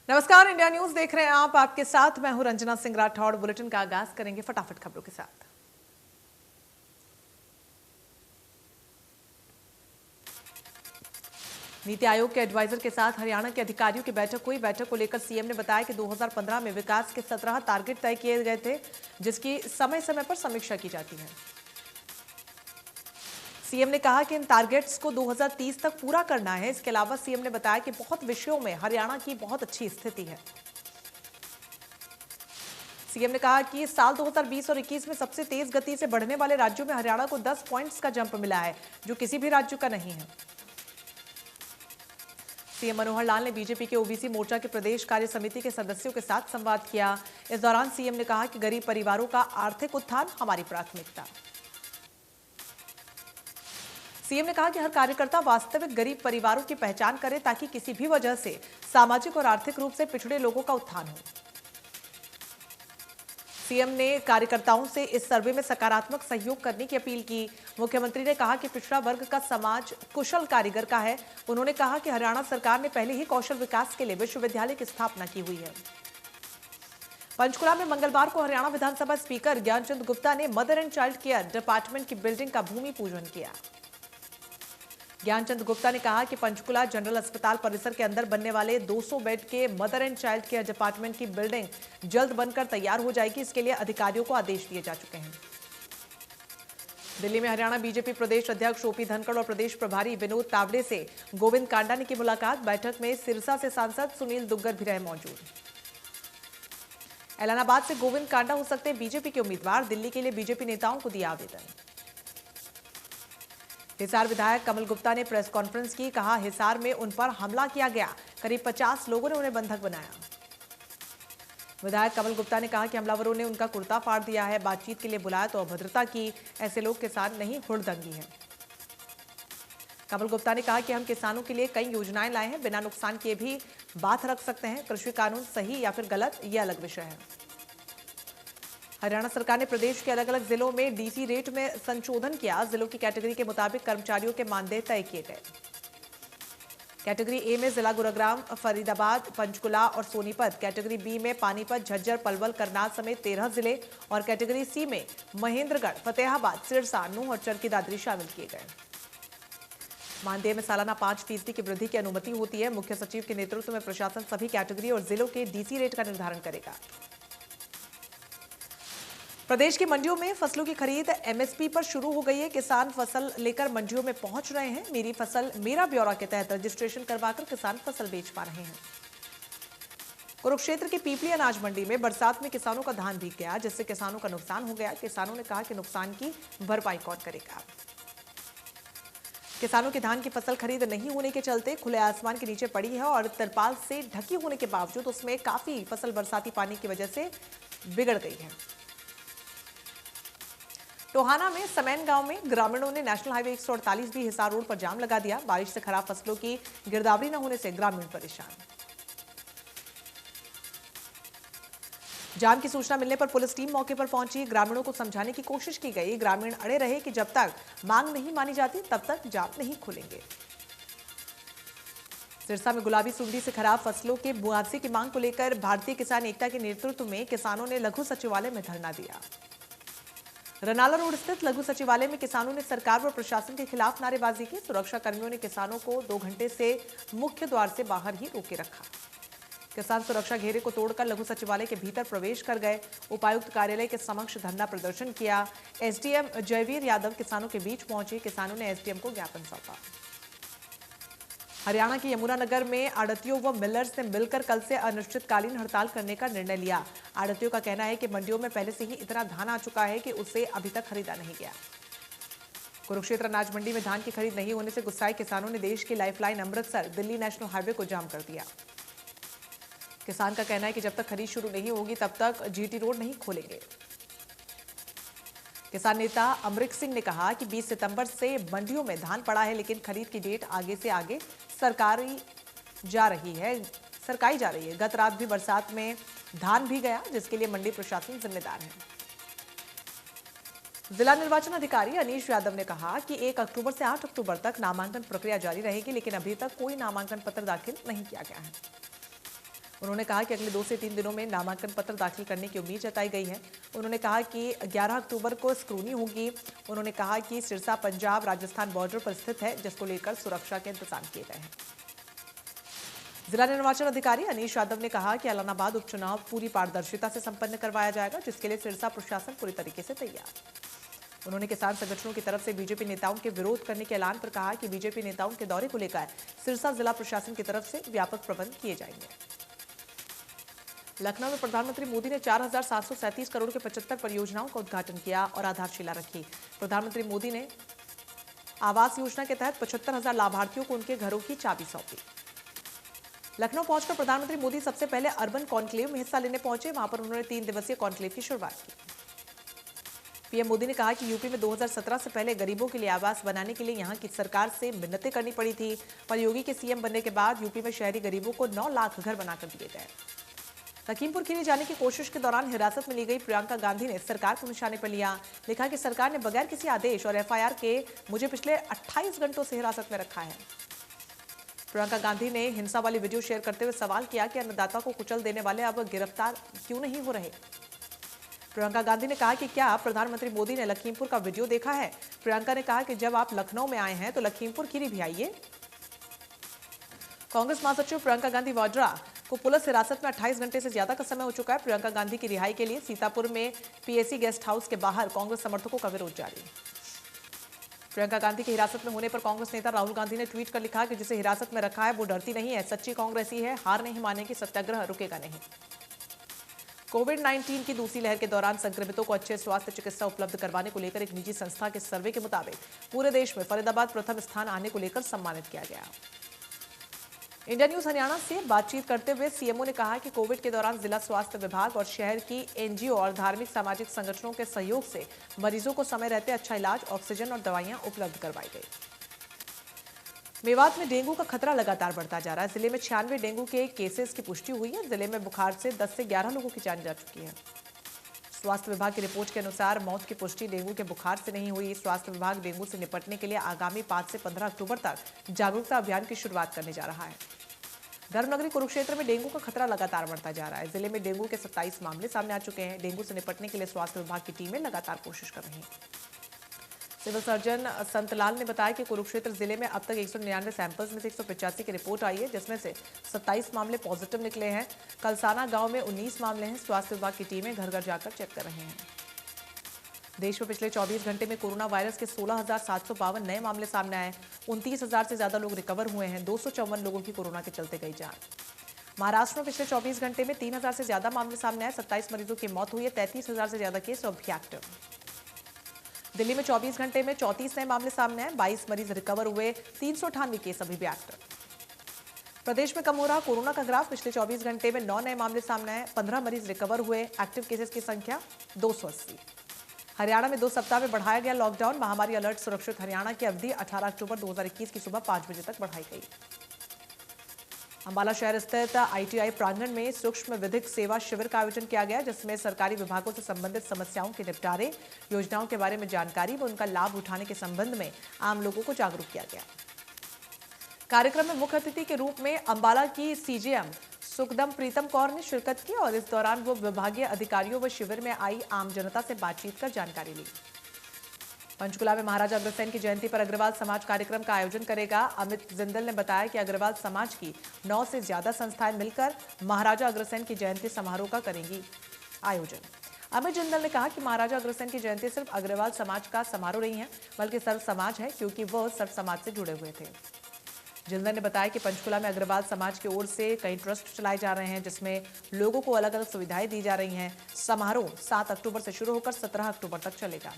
नमस्कार, India news देख रहे हैं आप। आपके साथ मैं हूं रंजना सिंह राठौड़। बुलेटिन का आगाज करेंगे फटाफट खबरों के साथ। नीति आयोग के एडवाइजर के साथ हरियाणा के अधिकारियों की बैठक हुई। बैठक को लेकर सीएम ने बताया कि 2015 में विकास के 17 टारगेट तय किए गए थे, जिसकी समय समय पर समीक्षा की जाती है। सीएम ने कहा कि इन टारगेट्स को 2030 तक पूरा करना है। इसके अलावा सीएम ने बताया कि बहुत विषयों में हरियाणा की बहुत अच्छी स्थिति है। सीएम ने कहा कि साल 2020 और 21 में सबसे तेज गति से बढ़ने वाले राज्यों में हरियाणा को 10 पॉइंट्स का जंप मिला है, जो किसी भी राज्य का नहीं है। सीएम मनोहर लाल ने बीजेपी के ओबीसी मोर्चा के प्रदेश कार्य समिति के सदस्यों के साथ संवाद किया। इस दौरान सीएम ने कहा कि गरीब परिवारों का आर्थिक उत्थान हमारी प्राथमिकता। सीएम ने कहा कि हर कार्यकर्ता वास्तविक गरीब परिवारों की पहचान करे, ताकि किसी भी वजह से सामाजिक और आर्थिक रूप से पिछड़े लोगों का उत्थान हो। सीएम ने कार्यकर्ताओं से इस सर्वे में सकारात्मक सहयोग करने की अपील की। मुख्यमंत्री ने कहा कि पिछड़ा वर्ग का समाज कुशल कारीगर का है। उन्होंने कहा कि हरियाणा सरकार ने पहले ही कौशल विकास के लिए विश्वविद्यालय की स्थापना की हुई है। पंचकुला में मंगलवार को हरियाणा विधानसभा स्पीकर ज्ञानचंद गुप्ता ने mother and child care department की बिल्डिंग का भूमि पूजन किया। ज्ञानचंद गुप्ता ने कहा कि पंचकुला जनरल अस्पताल परिसर के अंदर बनने वाले 200 बेड के mother and child care department की बिल्डिंग जल्द बनकर तैयार हो जाएगी। इसके लिए अधिकारियों को आदेश दिए जा चुके हैं। दिल्ली में हरियाणा बीजेपी प्रदेश अध्यक्ष ओपी धनखड़ और प्रदेश प्रभारी विनोद तावड़े से गोविंद कांडा ने की मुलाकात। बैठक में सिरसा से सांसद सुनील दुग्गर भी रहे मौजूद। एलानाबाद से गोविंद कांडा हो सकते हैं बीजेपी के उम्मीदवार। दिल्ली के लिए बीजेपी नेताओं को दिया आवेदन। हिसार विधायक कमल गुप्ता ने प्रेस कॉन्फ्रेंस की। कहा, हिसार में उन पर हमला किया गया। करीब 50 लोगों ने उन्हें बंधक बनाया। विधायक कमल गुप्ता ने कहा कि हमलावरों ने उनका कुर्ता फाड़ दिया है। बातचीत के लिए बुलाया तो अभद्रता की। ऐसे लोग किसान नहीं, हुड़दंगी है। कमल गुप्ता ने कहा कि हम किसानों के लिए कई योजनाएं लाए हैं, बिना नुकसान किए भी बात रख सकते हैं। कृषि कानून सही या फिर गलत, यह अलग विषय है। हरियाणा सरकार ने प्रदेश के अलग अलग जिलों में डीसी रेट में संशोधन किया। जिलों की कैटेगरी के मुताबिक कर्मचारियों के मानदेय तय किए गए। कैटेगरी ए में जिला गुरुग्राम, फरीदाबाद, पंचकुला और सोनीपत। कैटेगरी बी में पानीपत, झज्जर, पलवल, करनाल समेत 13 जिले और कैटेगरी सी में महेंद्रगढ़, फतेहाबाद, सिरसा, नूंह और चरखी दादरी शामिल किए गए। मानदेय में सालाना 5% की वृद्धि की अनुमति होती है। मुख्य सचिव के नेतृत्व में प्रशासन सभी कैटेगरी और जिलों के डीसी रेट का निर्धारण करेगा। प्रदेश की मंडियों में फसलों की खरीद एमएसपी पर शुरू हो गई है। किसान फसल लेकर मंडियों में पहुंच रहे हैं। मेरी फसल मेरा ब्यौरा के तहत रजिस्ट्रेशन करवाकर किसान फसल बेच पा रहे हैं। कुरुक्षेत्र की पीपली अनाज मंडी में बरसात में किसानों का धान भीग गया, जिससे किसानों का नुकसान हो गया। किसानों ने कहा कि नुकसान की भरपाई कौन करेगा। किसानों की धान की फसल खरीद नहीं होने के चलते खुले आसमान के नीचे पड़ी है और तिरपाल से ढकी होने के बावजूद उसमें काफी फसल बरसाती पानी की वजह से बिगड़ गई है। टोहाना में समैन गांव में ग्रामीणों ने नेशनल हाईवे 148 भी हिसार रोड पर जाम लगा दिया। बारिश से खराब फसलों की गिरदावरी न होने से ग्रामीण परेशान। जाम की सूचना मिलने पर पुलिस टीम मौके पर पहुंची। ग्रामीणों को समझाने की कोशिश की गई। ग्रामीण अड़े रहे कि जब तक मांग नहीं मानी जाती तब तक जाम नहीं खुलेंगे। सिरसा में गुलाबी सुंडी से खराब फसलों के मुआवजे की मांग को लेकर भारतीय किसान एकता के नेतृत्व में किसानों ने लघु सचिवालय में धरना दिया। रनाला रोड स्थित लघु सचिवालय में किसानों ने सरकार व प्रशासन के खिलाफ नारेबाजी की। सुरक्षा कर्मियों ने किसानों को 2 घंटे से मुख्य द्वार से बाहर ही रोके रखा। किसान सुरक्षा घेरे को तोड़कर लघु सचिवालय के भीतर प्रवेश कर गए। उपायुक्त कार्यालय के समक्ष धरना प्रदर्शन किया। एसडीएम जयवीर यादव किसानों के बीच पहुंचे। किसानों ने एसडीएम को ज्ञापन सौंपा। हरियाणा के यमुनानगर में आड़तियों व मिलर्स ने मिलकर कल से अनिश्चितकालीन हड़ताल करने का निर्णय लिया। आड़तियों का कहना है कि मंडियों में पहले से ही इतना धान आ चुका है कि उसे अभी तक खरीदा नहीं गया। कुरुक्षेत्र अनाज मंडी में धान की खरीद नहीं होने से गुस्साए किसानों ने देश की lifeline Amritsar Delhi national highway को जाम कर दिया। किसान का कहना है कि जब तक खरीद शुरू नहीं होगी तब तक जीटी रोड नहीं खोलेंगे। किसान नेता अमरिक सिंह ने कहा कि 20 सितंबर से मंडियों में धान पड़ा है, लेकिन खरीद की डेट आगे से आगे सरकाई जा रही है। गत रात भी बरसात में धान भी गया, जिसके लिए मंडी प्रशासन जिम्मेदार है। जिला निर्वाचन अधिकारी अनीश यादव ने कहा कि 1 अक्टूबर से 8 अक्टूबर तक नामांकन प्रक्रिया जारी रहेगी, लेकिन अभी तक कोई नामांकन पत्र दाखिल नहीं किया गया है। उन्होंने कहा कि अगले 2 से 3 दिनों में नामांकन पत्र दाखिल करने की उम्मीद जताई गई है। उन्होंने कहा कि 11 अक्टूबर को स्क्रूनी होगी। उन्होंने कहा कि सिरसा पंजाब राजस्थान बॉर्डर पर स्थित है, जिसको लेकर सुरक्षा के इंतजाम किए गए हैं। जिला निर्वाचन अधिकारी अनीश यादव ने कहा कि ऐलानाबाद उपचुनाव पूरी पारदर्शिता से संपन्न करवाया जाएगा, जिसके लिए सिरसा प्रशासन पूरी तरीके से तैयार। उन्होंने किसान संगठनों की तरफ से बीजेपी नेताओं के विरोध करने के ऐलान पर कहा कि बीजेपी नेताओं के दौरे को लेकर सिरसा जिला प्रशासन की तरफ से व्यापक प्रबंध किए जाएंगे। लखनऊ में प्रधानमंत्री मोदी ने 4,737 करोड़ के 75 परियोजनाओं का उद्घाटन किया और आधारशिला रखी। प्रधानमंत्री मोदी ने आवास योजना के तहत 75,000 लाभार्थियों को उनके घरों की चाबी सौंपी। लखनऊ पहुंचकर प्रधानमंत्री मोदी सबसे पहले अर्बन कॉन्क्लेव में हिस्सा लेने पहुंचे। वहां पर उन्होंने 3 दिवसीय कॉन्क्लेव की शुरुआत की। पीएम मोदी ने कहा कि यूपी में 2017 से पहले गरीबों के लिए आवास बनाने के लिए यहां की सरकार से मिन्नतें करनी पड़ी थी, पर योगी के सीएम बनने के बाद यूपी में शहरी गरीबों को 9 लाख घर बनाकर दिए गए। लखीमपुर खीरी जाने की कोशिश के दौरान हिरासत में ली गई प्रियंका गांधी ने सरकार को निशाने पर लिया। लिखा कि सरकार ने बगैर किसी आदेश और एफआईआर के मुझे पिछले 28 घंटों से हिरासत में रखा है। प्रियंका गांधी ने हिंसा वाली वीडियो शेयर करते हुए सवाल किया कि अन्नदाता को कुचल देने वाले अब गिरफ्तार क्यों नहीं हो रहे। प्रियंका गांधी ने कहा कि क्या प्रधानमंत्री मोदी ने लखीमपुर का वीडियो देखा है। प्रियंका ने कहा कि जब आप लखनऊ में आए हैं तो लखीमपुर खीरी भी आइए। कांग्रेस महासचिव प्रियंका गांधी वाड्रा को पुलिस हिरासत में 28 घंटे से ज्यादा का समय हो चुका है। प्रियंका गांधी की रिहाई के लिए सीतापुर में पीएसी गेस्ट हाउस के बाहर कांग्रेस समर्थकों का विरोध जारी। प्रियंका गांधी की हिरासत में होने पर कांग्रेस नेता राहुल गांधी ने ट्वीट कर लिखा कि जिसे हिरासत में रखा है वो डरती नहीं है, सच्ची कांग्रेसी है, हार नहीं मानेगी, सत्याग्रह रुकेगा नहीं। कोविड-19 की दूसरी लहर के दौरान संक्रमितों को अच्छे स्वास्थ्य चिकित्सा उपलब्ध करवाने को लेकर एक निजी संस्था के सर्वे के मुताबिक पूरे देश में फरीदाबाद प्रथम स्थान आने को लेकर सम्मानित किया गया। इंडिया न्यूज हरियाणा से बातचीत करते हुए सीएमओ ने कहा कि कोविड के दौरान जिला स्वास्थ्य विभाग और शहर की एनजीओ और धार्मिक सामाजिक संगठनों के सहयोग से मरीजों को समय रहते अच्छा इलाज, ऑक्सीजन और दवाइयां उपलब्ध करवाई गई। मेवात में डेंगू का खतरा लगातार बढ़ता जा रहा है। जिले में 96 डेंगू के केसेस की पुष्टि हुई है। जिले में बुखार से 10 से 11 लोगों की जान जा चुकी है। स्वास्थ्य विभाग की रिपोर्ट के अनुसार मौत की पुष्टि डेंगू के बुखार से नहीं हुई। स्वास्थ्य विभाग डेंगू से निपटने के लिए आगामी 5 से 15 अक्टूबर तक जागरूकता अभियान की शुरुआत करने जा रहा है। धर्मनगरी कुरुक्षेत्र में डेंगू का खतरा लगातार बढ़ता जा रहा है। जिले में डेंगू के 27 मामले सामने आ चुके हैं। डेंगू से निपटने के लिए स्वास्थ्य विभाग की टीमें लगातार कोशिश कर रही हैं। सिविल सर्जन संतलाल ने बताया कि कुरुक्षेत्र जिले में अब तक 199 सैंपल्स में से 185 की रिपोर्ट आई है, जिसमें से 27 मामले पॉजिटिव निकले हैं। कलसाना गांव में 19 मामले हैं। स्वास्थ्य विभाग की टीमें घर घर जाकर चेक कर रहे हैं। देश में पिछले 24 घंटे में कोरोना वायरस के 16,752 नए मामले सामने आए। 29,000 से ज्यादा लोग रिकवर हुए हैं। 254 लोगों की कोरोना के चलते गई जान। महाराष्ट्र में पिछले 24 घंटे में 3,000 से ज्यादा मामले सामने आए। 27 मरीजों की मौत हुई है। 33,000 से ज्यादा केस अब भी एक्टिव। दिल्ली में 24 घंटे में 34 नए मामले सामने आए। 22 मरीज रिकवर हुए। 398 केस अभी भी एक्टिव। प्रदेश में कम हो रहा कोरोना का ग्राफ। पिछले 24 घंटे में 9 नए मामले सामने आए। 15 मरीज रिकवर हुए। एक्टिव केसेस की संख्या 280। हरियाणा में 2 सप्ताह में बढ़ाया गया लॉकडाउन। महामारी अलर्ट सुरक्षित हरियाणा की अवधि 18 अक्टूबर 2021 की सुबह 5 बजे तक बढ़ाई गई। अंबाला शहर स्थित आईटीआई प्रांगण में सूक्ष्म विधिक सेवा शिविर का आयोजन किया गया, जिसमें सरकारी विभागों से संबंधित समस्याओं के निपटारे, योजनाओं के बारे में जानकारी व उनका लाभ उठाने के संबंध में आम लोगों को जागरूक किया गया। कार्यक्रम में मुख्य अतिथि के रूप में अंबाला की सीजेएम सुखदम प्रीतम कौर ने शिरकत की और इस दौरान वो विभागीय अधिकारियों व शिविर में आई आम जनता से बातचीत कर जानकारी ली। पंचकुला में महाराजा अग्रसेन की जयंती पर अग्रवाल समाज कार्यक्रम का आयोजन करेगा। अमित जिंदल ने बताया कि अग्रवाल समाज की 9 से ज्यादा संस्थाएं मिलकर महाराजा अग्रसेन की जयंती समारोह का करेंगी आयोजन। अमित जिंदल ने कहा कि महाराजा अग्रसेन की जयंती सिर्फ अग्रवाल समाज का समारोह नहीं है, बल्कि सर्व समाज है, क्योंकि वह सर्व समाज से जुड़े हुए थे। जिंदल ने बताया कि पंचकुला में अग्रवाल समाज की ओर से कई ट्रस्ट चलाए जा रहे हैं, जिसमें लोगों को अलग अलग सुविधाएं दी जा रही हैं। समारोह 7 अक्टूबर से शुरू होकर 17 अक्टूबर तक चलेगा।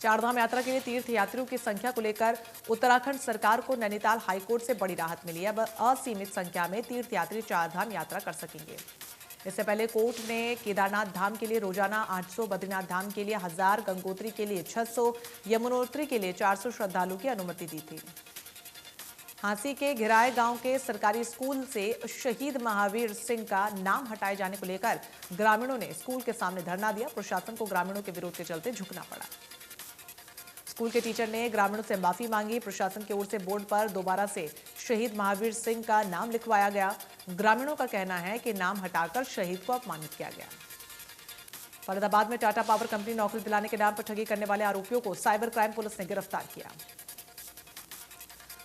चारधाम यात्रा के लिए तीर्थ यात्रियों की संख्या को लेकर उत्तराखंड सरकार को नैनीताल हाईकोर्ट से बड़ी राहत मिली है। अब असीमित संख्या में तीर्थ यात्री चारधाम यात्रा कर सकेंगे। इससे पहले कोर्ट ने केदारनाथ धाम के लिए रोजाना 800, बद्रीनाथ धाम के लिए 1000, गंगोत्री के लिए 600, यमुनोत्री के लिए 400 श्रद्धालुओं की अनुमति दी थी। हांसी के घिराए गांव के सरकारी स्कूल से शहीद महावीर सिंह का नाम हटाए जाने को लेकर ग्रामीणों ने स्कूल के सामने धरना दिया। प्रशासन को ग्रामीणों के विरोध के चलते झुकना पड़ा। स्कूल के टीचर ने ग्रामीणों से माफी मांगी। प्रशासन की ओर से बोर्ड पर दोबारा से शहीद महावीर सिंह का नाम लिखवाया गया। ग्रामीणों का कहना है कि नाम हटाकर शहीद को अपमानित किया गया। फरीदाबाद में टाटा पावर कंपनी नौकरी दिलाने के नाम पर ठगी करने वाले आरोपियों को साइबर क्राइम पुलिस ने गिरफ्तार किया।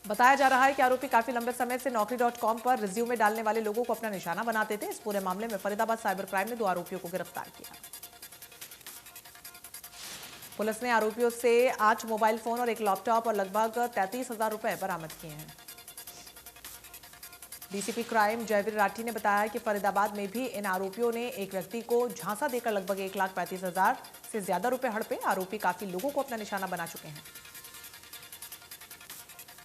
बताया जा रहा है कि आरोपी काफी लंबे समय से नौकरी.com पर रिज्यूमे डालने वाले लोगों को अपना निशाना बनाते थे। इस पूरे मामले में फरीदाबाद साइबर क्राइम ने 2 आरोपियों को गिरफ्तार किया। पुलिस ने आरोपियों से 8 मोबाइल फोन और 1 लैपटॉप और लगभग 33,000 रुपए बरामद किए हैं। डीसीपी क्राइम जयवीर राठी ने बताया कि फरीदाबाद में भी इन आरोपियों ने एक व्यक्ति को झांसा देकर लगभग 1,35,000 से ज्यादा रुपए हड़पे। आरोपी काफी लोगों को अपना निशाना बना चुके हैं।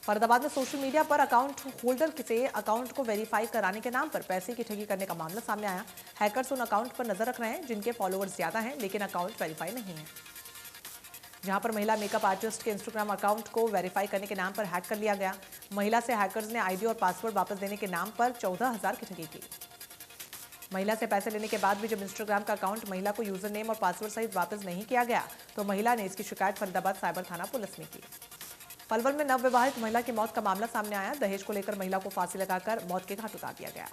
फरीदाबाद में सोशल मीडिया पर अकाउंट होल्डर से अकाउंट को वेरीफाई कराने के नाम पर पैसे की ठगी करने का मामला सामने आया। हैकर्स उन अकाउंट पर नजर रख रहे हैं जिनके फॉलोअर्स ज्यादा हैं लेकिन अकाउंट वेरीफाई नहीं है। जहां पर महिला मेकअप आर्टिस्ट के इंस्टाग्राम अकाउंट को वेरीफाई करने के नाम पर हैक कर लिया गया। महिला से हैकर्स ने आईडी और पासवर्ड वापस देने के नाम पर 14,000 की ठगी की। महिला से पैसे लेने के बाद भी जब इंस्टाग्राम का अकाउंट महिला को यूजर नेम और पासवर्ड सहित वापस नहीं किया गया तो महिला ने इसकी शिकायत फरीदाबाद साइबर थाना पुलिस में की। पलवल में नवविवाहित महिला की मौत का मामला सामने आया। दहेज को लेकर महिला को फांसी लगाकर मौत के घाट उतार दिया गया।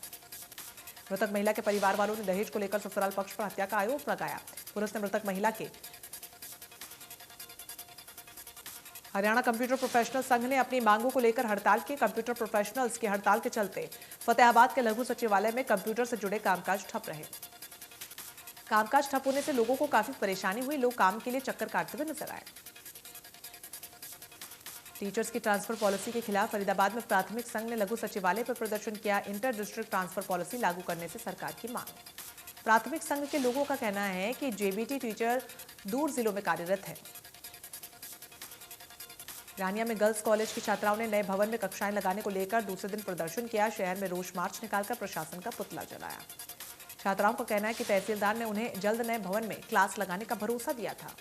मृतक महिला के परिवार वालों ने दहेज को लेकर ससुराल पक्ष पर हत्या का आरोप लगाया। पुलिस ने मृतक महिला के हरियाणा कंप्यूटर प्रोफेशनल संघ ने अपनी मांगों को लेकर हड़ताल की। कंप्यूटर प्रोफेशनल्स की हड़ताल के चलते फतेहाबाद के लघु सचिवालय में कंप्यूटर से जुड़े कामकाज ठप रहे। कामकाज ठप होने से लोगों को काफी परेशानी हुई। लोग काम के लिए चक्कर काटते हुए नजर आए। टीचर्स की ट्रांसफर पॉलिसी के खिलाफ फरीदाबाद में प्राथमिक संघ ने लघु सचिवालय पर प्रदर्शन किया। इंटर डिस्ट्रिक्ट ट्रांसफर पॉलिसी लागू करने से सरकार की मांग। प्राथमिक संघ के लोगों का कहना है कि जेबीटी टीचर दूर जिलों में कार्यरत है। रानिया में गर्ल्स कॉलेज की छात्राओं ने नए भवन में कक्षाएं लगाने को लेकर दूसरे दिन प्रदर्शन किया। शहर में रोष मार्च निकालकर प्रशासन का पुतला जलाया। छात्राओं का कहना है कि तहसीलदार ने उन्हें जल्द नए भवन में क्लास लगाने का भरोसा दिया था।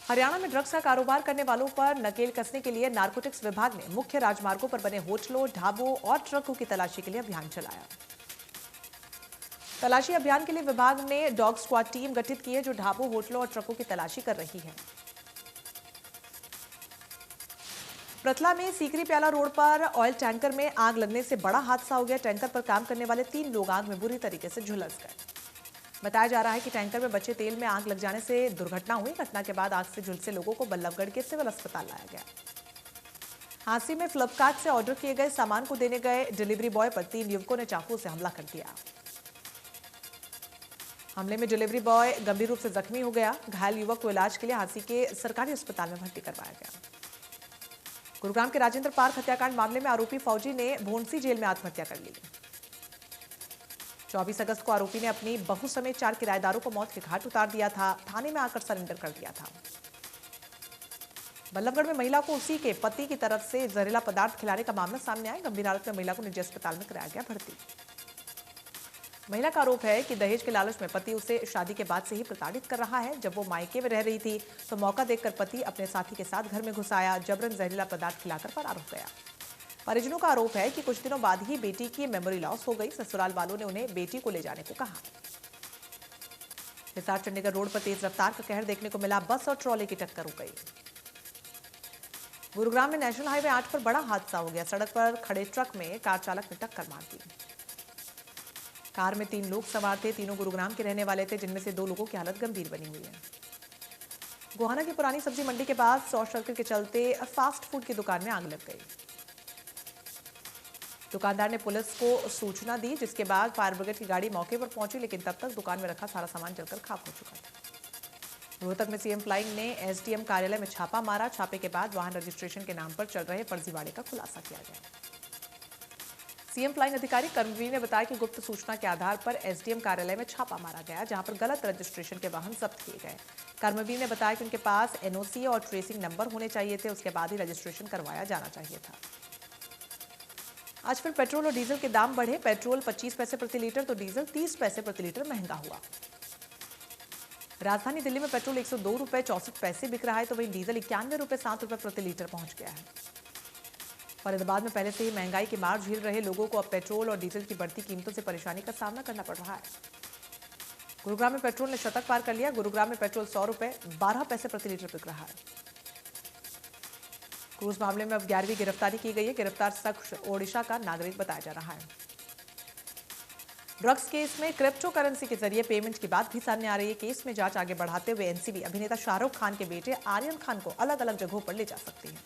हरियाणा में ड्रग्स का कारोबार करने वालों पर नकेल कसने के लिए नारकोटिक्स विभाग ने मुख्य राजमार्गों पर बने होटलों, ढाबों और ट्रकों की तलाशी के लिए अभियान चलाया। तलाशी अभियान के लिए विभाग ने डॉग स्क्वाड टीम गठित की है जो ढाबों, होटलों और ट्रकों की तलाशी कर रही है। प्रतला में सीकरी प्याला रोड पर ऑयल टैंकर में आग लगने से बड़ा हादसा हो गया। टैंकर पर काम करने वाले 3 लोग आग में बुरी तरीके से झुलस गए। बताया जा रहा है कि टैंकर में बचे तेल में आग लग जाने से दुर्घटना हुई। घटना के बाद आग से झुलसे लोगों को बल्लभगढ़ के सिविल अस्पताल लाया गया। हांसी में फ्लिपकार्ट से ऑर्डर किए गए सामान को देने गए डिलीवरी बॉय पर 3 युवकों ने चाकू से हमला कर दिया। हमले में डिलीवरी बॉय गंभीर रूप से जख्मी हो गया। घायल युवक को इलाज के लिए हांसी के सरकारी अस्पताल में भर्ती करवाया गया। गुरुग्राम के राजेंद्र पार्क हत्याकांड मामले में आरोपी फौजी ने भोंडसी जेल में आत्महत्या कर ली। 24 अगस्त को आरोपी ने अपनी बहू समेत 4 किराएदारों को मौत के घाट उतार दिया था। थाने में आकर सरेंडर कर दिया था। बल्लभगढ़ में महिला को उसी के पति की तरफ से जहरीला पदार्थ खिलाने का मामला सामने आया। गंभीर हालत में महिला को निजी अस्पताल में कराया गया भर्ती। महिला का आरोप है कि दहेज के लालच में पति उसे शादी के बाद से ही प्रताड़ित कर रहा है। जब वो मायके में रह रही थी तो मौका देखकर पति अपने साथी के साथ घर में घुस आया, जबरन जहरीला पदार्थ खिलाकर फरार हो गया। परिजनों का आरोप है कि कुछ दिनों बाद ही बेटी की मेमोरी लॉस हो गई। ससुराल वालों ने उन्हें बेटी को ले जाने को कहा। हिसार चंडीगढ़ रोड पर तेज रफ्तार का कहर देखने को मिला। बस और ट्रॉले की टक्कर हो गई। गुरुग्राम में नेशनल हाईवे 8 पर बड़ा हादसा हो गया। सड़क पर खड़े ट्रक में कार चालक ने टक्कर मार दी। कार में 3 लोग सवार थे। तीनों गुरुग्राम के रहने वाले थे, जिनमें से 2 लोगों की हालत गंभीर बनी हुई है। गोहाना की पुरानी सब्जी मंडी के पास शॉर्ट सर्किट के चलते फास्ट फूड की दुकान में आग लग गई। दुकानदार ने पुलिस को सूचना दी, जिसके बाद फायर ब्रिगेड की गाड़ी मौके पर पहुंची, लेकिन तब तक दुकान में रखा सारा सामान जलकर खाक हो चुका था। रोहतक में सीएम फ्लाइंग ने एसडीएम कार्यालय में छापा मारा। छापे के बाद वाहन रजिस्ट्रेशन के नाम पर चल रहे फर्जीवाड़े का खुलासा किया गया। सीएम फ्लाइंग अधिकारी कर्मवीर ने बताया कि गुप्त सूचना के आधार पर एसडीएम कार्यालय में छापा मारा गया, जहां पर गलत रजिस्ट्रेशन के वाहन जब्त किए गए। कर्मवीर ने बताया कि उनके पास एनओसी और ट्रेसिंग नंबर होने चाहिए थे, उसके बाद ही रजिस्ट्रेशन करवाया जाना चाहिए था। आज फिर पेट्रोल और डीजल के दाम बढ़े। पेट्रोल 25 पैसे प्रति लीटर तो डीजल 30 पैसे प्रति लीटर महंगा हुआ। राजधानी दिल्ली में पेट्रोल 102 रुपए 64 पैसे बिक रहा है, तो वहीं डीजल 91 रुपए 7 रुपए प्रति लीटर पहुंच गया है। फरीदाबाद में पहले से ही महंगाई की मार झेल रहे लोगों को अब पेट्रोल और डीजल की बढ़ती कीमतों से परेशानी का सामना करना पड़ रहा है। गुरुग्राम में पेट्रोल ने शतक पार कर लिया। गुरुग्राम में पेट्रोल 100 रुपए 12 पैसे प्रति लीटर बिक रहा है। क्रूज मामले में अब 11वीं गिरफ्तारी की गई है। गिरफ्तार शख्स ओडिशा का नागरिक बताया जा रहा है। ड्रग्स केस में क्रिप्टो करेंसी के जरिए पेमेंट की बात भी सामने आ रही है। केस में जांच आगे बढ़ाते हुए एनसीबी अभिनेता शाहरुख खान के बेटे आर्यन खान को अलग अलग जगहों पर ले जा सकती है।